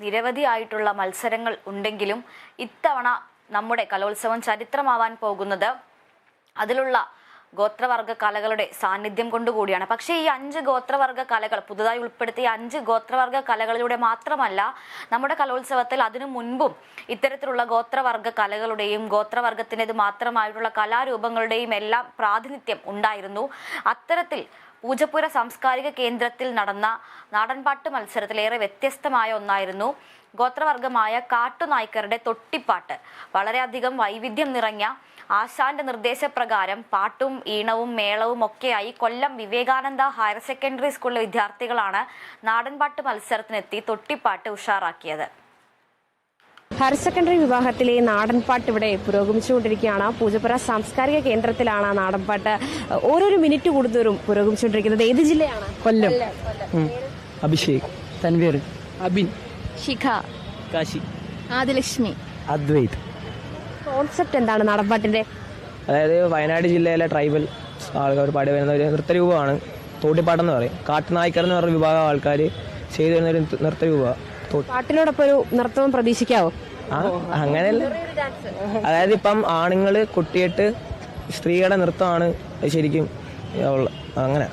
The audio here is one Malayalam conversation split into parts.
നിരവധിയായിട്ടുള്ള മത്സരങ്ങൾ ഉണ്ടെങ്കിലും ഇത്തവണ നമ്മുടെ കലോത്സവം ചരിത്രമാവാൻ പോകുന്നത് അതിലുള്ള ഗോത്രവർഗ കലകളുടെ സാന്നിധ്യം കൊണ്ടുകൂടിയാണ്. പക്ഷേ ഈ 5 ഗോത്രവർഗ കലകൾ, പുതുതായി ഉൾപ്പെടുത്തിയ 5 ഗോത്രവർഗ കലകളിലൂടെ മാത്രമല്ല നമ്മുടെ കലോത്സവത്തിൽ അതിനു മുൻപും ഇത്തരത്തിലുള്ള ഗോത്രവർഗ കലകളുടെയും ഗോത്രവർഗത്തിൻ്റെത് മാത്രമായിട്ടുള്ള കലാരൂപങ്ങളുടെയും എല്ലാം പ്രാതിനിധ്യം ഉണ്ടായിരുന്നു. അത്തരത്തിൽ പൂജപ്പുര സാംസ്കാരിക കേന്ദ്രത്തിൽ നടന്ന നാടൻപാട്ട് മത്സരത്തിലേറെ വ്യത്യസ്തമായ ഒന്നായിരുന്നു ഗോത്രവർഗമായ കാട്ടുനായ്ക്കരുടെ തൊട്ടിപ്പാട്ട്. വളരെയധികം വൈവിധ്യം നിറഞ്ഞ ആശാന്റെ നിർദ്ദേശപ്രകാരം പാട്ടും ഈണവും മേളവും ഒക്കെയായി കൊല്ലം വിവേകാനന്ദ ഹയർ സെക്കൻഡറി സ്കൂളിലെ വിദ്യാർത്ഥികളാണ് നാടൻപാട്ട് മത്സരത്തിനെത്തി തൊട്ടിപ്പാട്ട് ഉഷാറാക്കിയത്. ഹയർ സെക്കൻഡറി വിഭാഗത്തിലെ നാടൻപാട്ട് ഇവിടെ പുരോഗമിച്ചുകൊണ്ടിരിക്കുകയാണ്. പൂജപ്പുര സാംസ്കാരിക കേന്ദ്രത്തിലാണ് നാടൻപാട്ട് ഓരോരോ മിനിറ്റ് കൂടുതലും പുരോഗമിച്ചുകൊണ്ടിരിക്കുന്നത്. ഏത് ജില്ലയാണ്? കൊല്ലം. അഭിഷേക്, തൻവീർ, അബിൻ, ശിഖ, കാശി, ആദിലക്ഷ്മി, അദ്വൈത്. കോൺസെപ്റ്റ് എന്താണ് നാടൻപാട്ടിന്റെ? അതായത് വയനാട് ജില്ലയിലെ ട്രൈബൽ ആൾക്കാർ പാടി വരുന്ന ഒരു നൃത്തരൂപമാണ് തോട്ടിപ്പാട്ടെന്ന് പറയും. കാട്ടുനായ്ക്കർ എന്ന് പറഞ്ഞ വിഭാഗം ആൾക്കാർ ചെയ്തു വരുന്ന ഒരു നൃത്തരൂപമാണ്. പാട്ടിനോടൊപ്പം ഒരു നൃത്തവും പ്രതീക്ഷിക്കാവോ? അങ്ങനെയല്ല, അതായത് ഇപ്പം ആണുങ്ങള് കൊട്ടിയിട്ട് സ്ത്രീകളുടെ നൃത്തമാണ് ശരിക്കും അങ്ങനെ.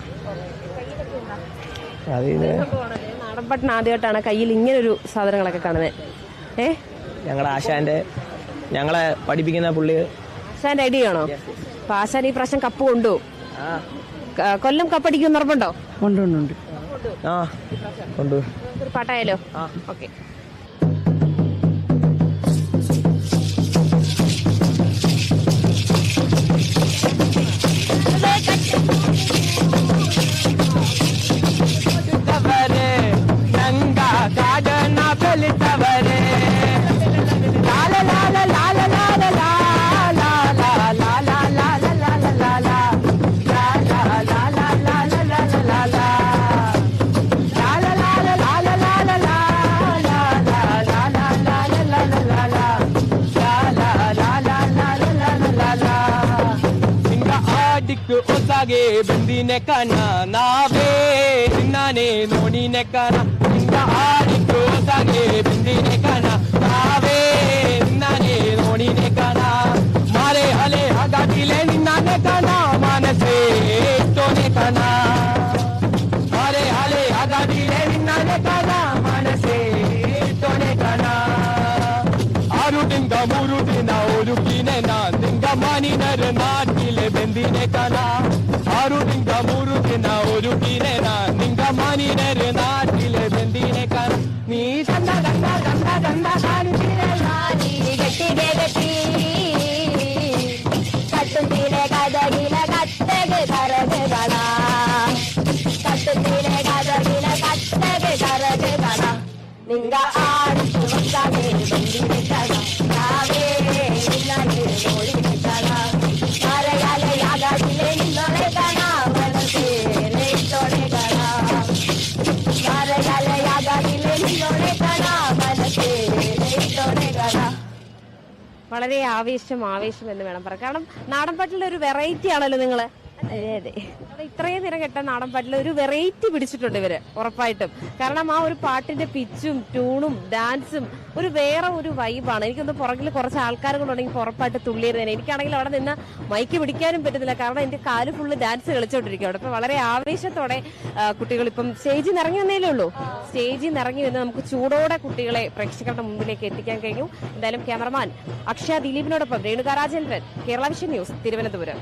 അത് നാടൻപാട്ടിന് ആദ്യമായിട്ടാണ് കയ്യിൽ ഇങ്ങനൊരു സാധനങ്ങളൊക്കെ കാണുന്നത്. ഞങ്ങളുടെ ആശാന്റെ, ഞങ്ങളെ പഠിപ്പിക്കുന്ന പുള്ളി ആശാന്റെ ഐഡിയ ആണോ? അപ്പൊ ആശാൻ ഈ പ്രാവശ്യം കപ്പ് കൊണ്ടു. കൊല്ലം കപ്പടിക്കും ഉറപ്പുണ്ടോ? ഉണ്ട്. ആ കൊണ്ടു. പാട്ടായാലോ? ഓക്കെ. ಒಸಾಗೆ ಬಂದಿನೆ ಕಣ ನಾವೇ ನಿನ್ನಾನೆ ನೋಡಿನೆ ಕಣ ನಿನ್ನ ಆಡಿಟ್ಟು ಒಸಾಗೆ ಬಂದಿನೆ ಕಣ ನಾವೇ ನಿನ್ನಾನೆ ನೋಡಿನೆ ಕಣ ಮಾರೆ ಹಲೆ ಹಾಗಾಗಿಲೆ ನಿನ್ನಾನೆ ಕಣ ಮನಸೇ ತೋನೆ ಕಣ ಮಾರೆ ಹಲೆ ಹಾಗಾಗಿಲೆ ನಿನ್ನಾನೆ ಕಣ ಮನಸೇ ತೋನೆ ಕಣ ಆರು ಡಿಂಗ ಮೂರು ದಿನ ಒರುಕಿನೆ ನಿಂಗ ಮಾನಿನರ ನಾಟಿಲೆ ಬೆಂದಿನೆ ಕಣ ಆರು ಡಿಂಗ ಮೂರು ದಿನ ಒರುಕಿನೆ ನಿಂಗ ಮಾನಿನರ ನಾಟಿಲೆ ಬೆಂದಿನೆ ಕಣ ನೀ ಚಂದ ಗಂಧ ಗಂಧ ಗಂಧ ಕಾಣುತ್ತಿರೆ ಗಟ್ಟಿಗೆ ಗಟ್ಟಿ ಕಟ್ಟುತ್ತೀರೆ ಕದಗಿಲ ಕಟ್ಟೆಗೆ ಕರಗೆ ಗಣ ಕಟ್ಟುತ್ತೀರೆ ಕದಗಿಲ ಕಟ್ಟೆಗೆ ಕರಗೆ ಗಣ ನಿಂಗ ಆಡಿತು ಹೊಸಾಗೆ ಬಂದಿದೆ ಕಣ ನಾವೇ ನಿನ್ನಗೆ ನೋಡಿದೆ ಕಣ ಮರೆಯಲೆ ಯಾಗಾಗಿಲೆ ನಿನ್ನೊಳೆ ಕಣ ಮನಸೇ ತೊಡೆ ಕಣ ಮರೆಯಲೆ ಯಾಗಾಗಿಲೆ ನಿನ್ನೊಳೆ ಕಣ ಮನಸೇ ತೊಡೆ ಕಣ. വളരെ ആവേശം എന്ന് വേണം പറയാം. കാരണം നാടൻപാട്ടിലെ ഒരു വെറൈറ്റി ആണല്ലോ നിങ്ങള്. അതെ. ഇത്രയും നേരം കേട്ട നാടൻപാട്ടിൽ ഒരു വെറൈറ്റി പിടിച്ചിട്ടുണ്ട് ഇവര് ഉറപ്പായിട്ടും. കാരണം ആ ഒരു പാട്ടിന്റെ പിച്ചും ട്യൂണും ഡാൻസും ഒരു വേറെ ഒരു വൈബാണ്. എനിക്കൊന്ന് പുറകിൽ കുറച്ച് ആൾക്കാർ കൊണ്ടുണ്ടെങ്കിൽ ഉറപ്പായിട്ട് തുള്ളിയിരുന്നേനെ. എനിക്കാണെങ്കിൽ അവിടെ നിന്ന് മൈക്ക് പിടിക്കാനും പറ്റുന്നില്ല. കാരണം എന്റെ കാല് ഫുള്ള് ഡാൻസ് കളിച്ചോണ്ടിരിക്കും അവിടെ. ഇപ്പൊ വളരെ ആവേശത്തോടെ കുട്ടികൾ ഇപ്പം സ്റ്റേജിൽ നിന്ന് ഇറങ്ങി വന്നേലേ ഉള്ളൂ. സ്റ്റേജിൽ നിന്ന് ഇറങ്ങി വന്ന് നമുക്ക് ചൂടോടെ കുട്ടികളെ പ്രേക്ഷകരുടെ മുമ്പിലേക്ക് എത്തിക്കാൻ കഴിഞ്ഞു. എന്തായാലും ക്യാമറമാൻ അക്ഷയ ദിലീപിനോടൊപ്പം രേണുക രാജേന്ദ്രൻ, കേരള വിഷൻ ന്യൂസ്, തിരുവനന്തപുരം.